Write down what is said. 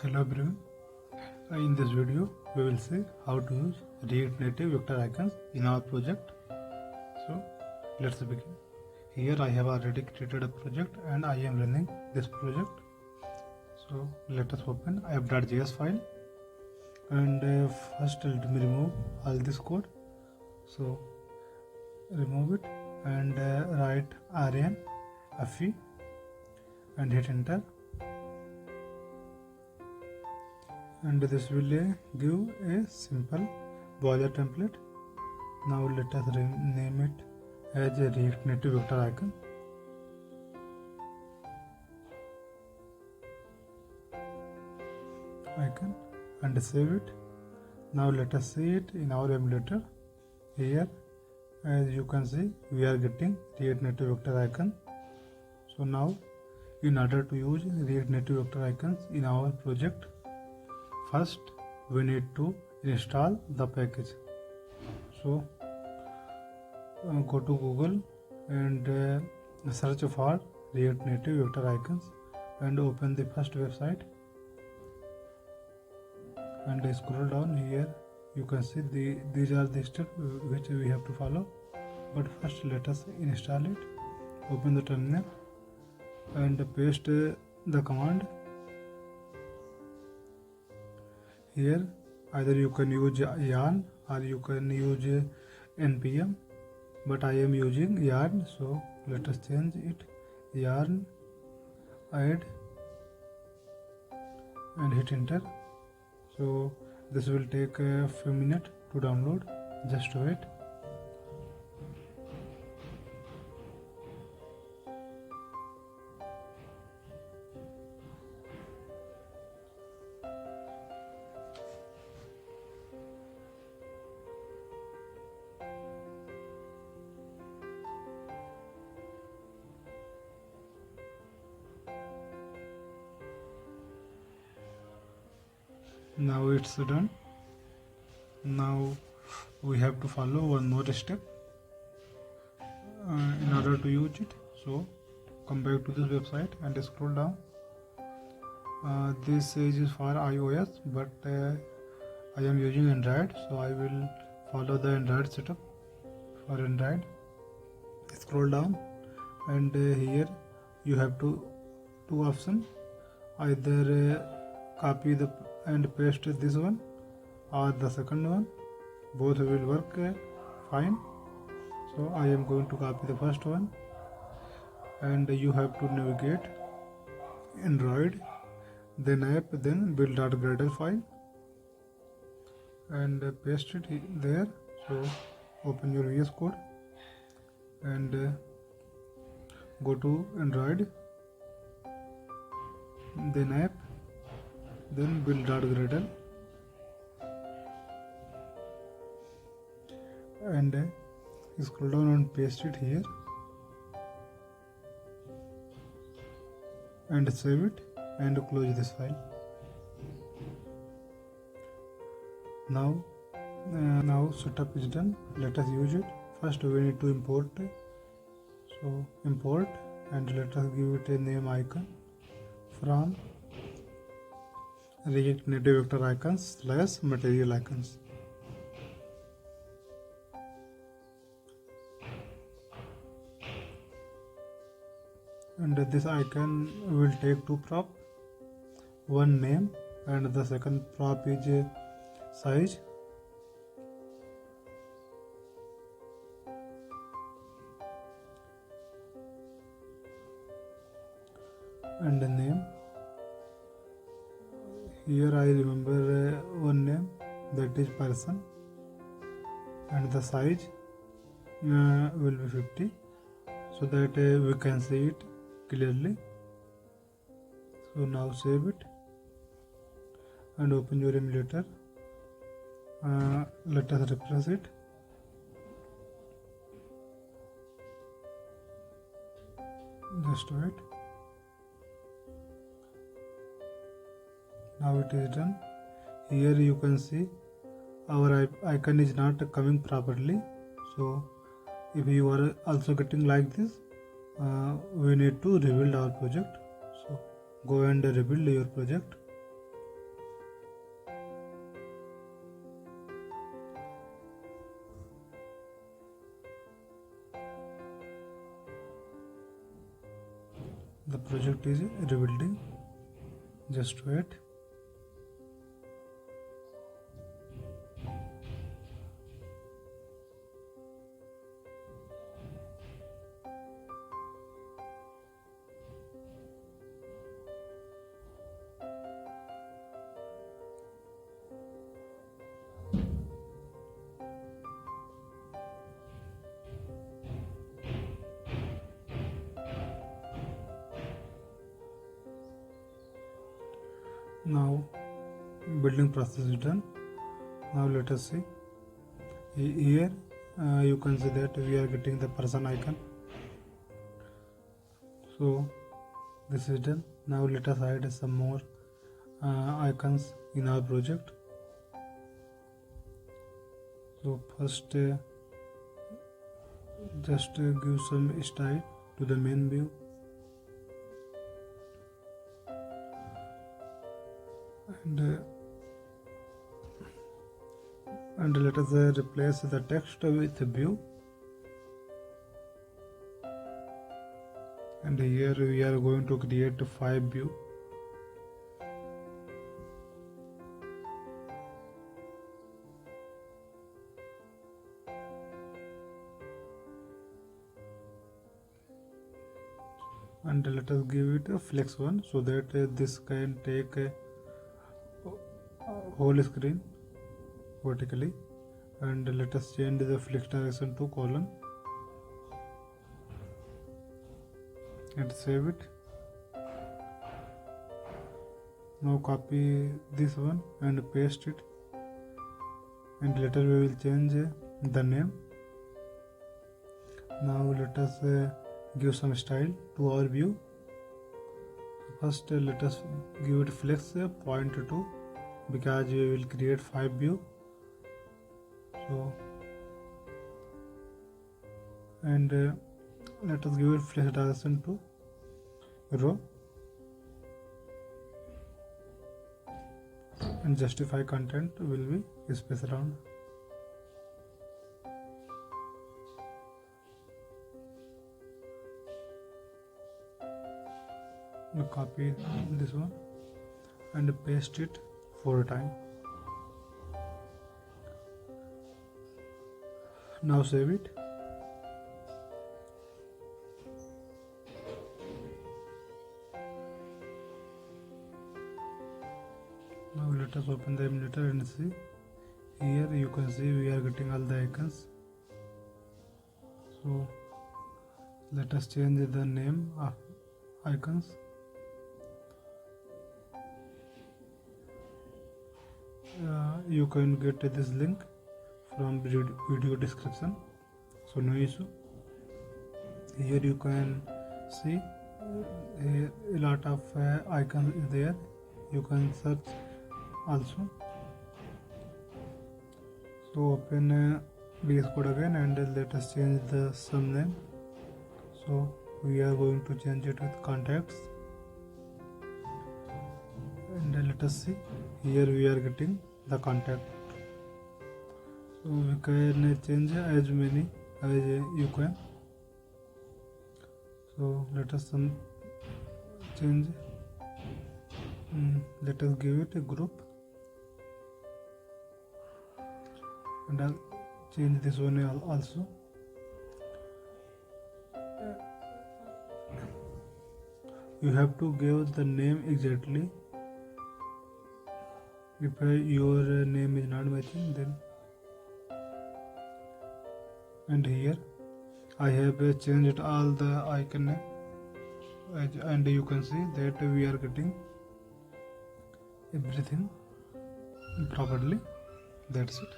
Hello everyone. In this video we will see how to use React Native vector icons in our project. So let's begin. Here I have already created a project and I am running this project. So let us open app.js file and first let me remove all this code. So remove it and write rn fe and hit enter. And this will give a simple boiler template. Now let us rename it as a React Native vector icon and save it. Now let us see it in our emulator. Here as you can see we are getting React Native vector icon. So now in order to use React Native vector icons in our project, first we need to install the package. So go to Google and search for React Native vector icons and open the first website and scroll down. Here you can see these are the steps which we have to follow, but first let us install it. Open the terminal and paste the command. Here either you can use yarn or you can use npm, but I am using yarn, so let us change it. Yarn add and hit enter. So this will take a few minutes to download. Just wait. Now it's done. Now we have to follow one more step in order to use it. So come back to this website and scroll down. This is for iOS, but I am using Android, so I will follow the Android setup for Android. Scroll down and here you have two options. Either copy and paste this one or the second one. Both will work fine. So I am going to copy the first one, and you have to navigate Android, then app, then build.gradle file and paste it there. So open your VS Code and go to Android, then app, then build.gradle and scroll down and paste it here and save it and close this file. Now setup is done. Let us use it. First we need to import. So import and let us give it a name icon from React Native vector icons / material icons. And this icon will take two props, one name and the second prop is size. And the name. Here I remember one name, that is person, and the size will be 50 so that we can see it clearly. So now save it and open your emulator. Let us refresh it. Just wait. Now it is done. Here you can see our icon is not coming properly. So if you are also getting like this, we need to rebuild our project. So go and rebuild your project. project is rebuilding. Just wait. Now building process is done. Now let us see. Here you can see that we are getting the person icon. So this is done. Now let us add some more icons in our project. So first just give some style to the main view. And let us replace the text with view, and here we are going to create 5 view. And let us give it a flex one so that this can take a whole screen vertically. And let us change the flex direction to column and save it. Now copy this one and paste it, and later we will change the name. Now let us give some style to our view. First let us give it flex 0.2 because we will create 5 view. So and let us give it flex direction to row and justify content will be space around. Now copy this one and paste it 4 times. Now save it. Now let us open the emulator and see. Here you can see we are getting all the icons. So let us change the name of icons. You can get this link from video description, so no issue. Here you can see a lot of icons is there. You can search also. So open VS Code again and let us change the sum name. So we are going to change it with contacts, and let us see. Here we are getting the contact. So we can change as many as you can. So let us change. Let us give it a group, and I'll change this one also. You have to give the name exactly. If your name is not matching, then. And here I have changed all the icon name, and you can see that we are getting everything properly. That's it.